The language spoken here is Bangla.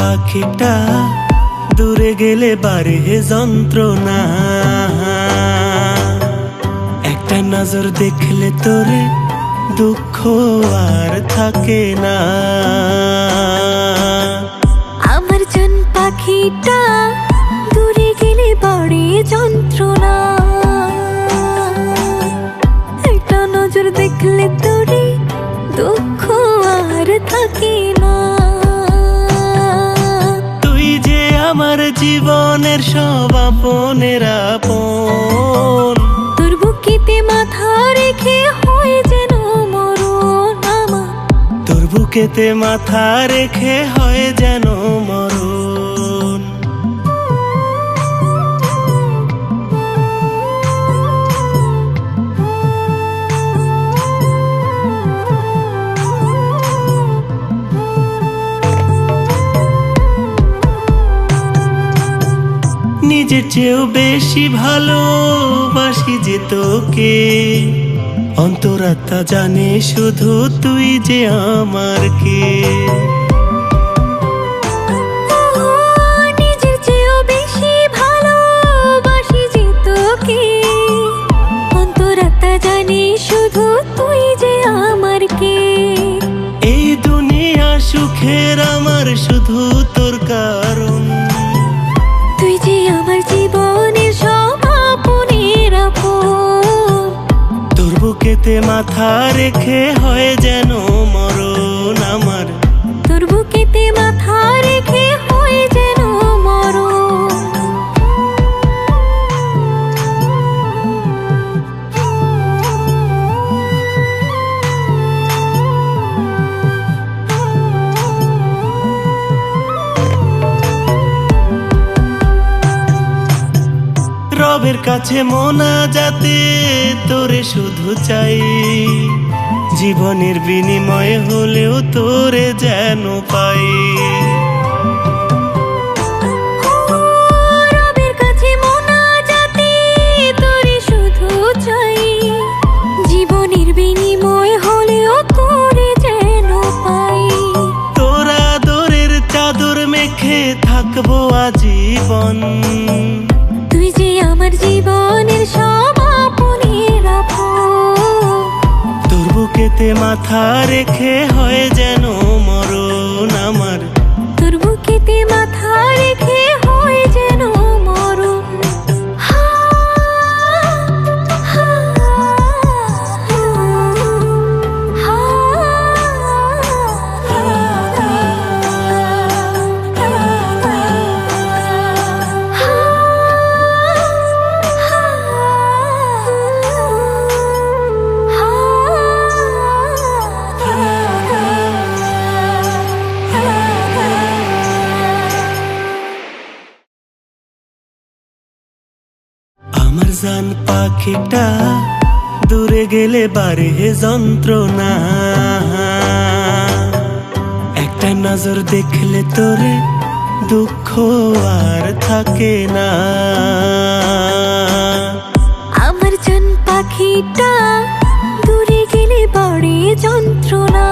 পাখিটা দূরে গেলে বাড়ে যন্ত্রণা। একটা নজর দেখলে তোরে দুঃখ আর থাকে না। আমার জান পাখিটা দূরে গেলে বাড়ে যন্ত্রণা। একটা নজর দেখলে তোরে দুঃখ আর থাকে না। তুই যে আমার জীবনের সব আপনের আপন, তোর বুকেতে মাথা রেখে হয় যেন মরণ আমার। তোর বুকেতে মাথা রেখে হয় যেন মরণ। নিজের চেয়েও বেশি ভালোবাসি যে তোকে, অন্তরাত্মা জানে শুধু তুই যে আমার কে। নিজের চেয়েও বেশি ভালোবাসি যে তোকে, অন্তরাত্মা জানে শুধু তুই যে আমার কে। এই দুনিয়া সুখের আমার শুধু তোর কারণ, তুই যে আমার জীবনের সব আপনের আপন। তোর বুকেতে মাথা রেখে হয় যেন মরণ আমার। তোর বুকেতে মাথা রেখে হয় যেন মরণ। রবের কাছে মোনাজাতে তোরে শুধু চাই, জীবনের বিনিময়ে হলেও তোরে যেন পাই। রবের কাছে মোনাজাতে তোরে শুধু চাই, জীবনের বিনিময় হলেও তোরে যেন পাই। তোর আদরের চাদর মেখে থাকবো আজীবন, তুই যে আমার জীবনের সব আপনের আপন। তোর বুকেতে মাথা রেখে হয় যেন মরণ আমার। তোর বুকেতে মাথা রেখে হয় যেন মরণ। আমার জান পাখিটা দূরে গেলে বাড়ে যন্ত্রণা। একটা নজর দেখলে তোরে দুঃখ আর থাকে না। আমার জান পাখিটা দূরে গেলে বাড়ে যন্ত্রণা।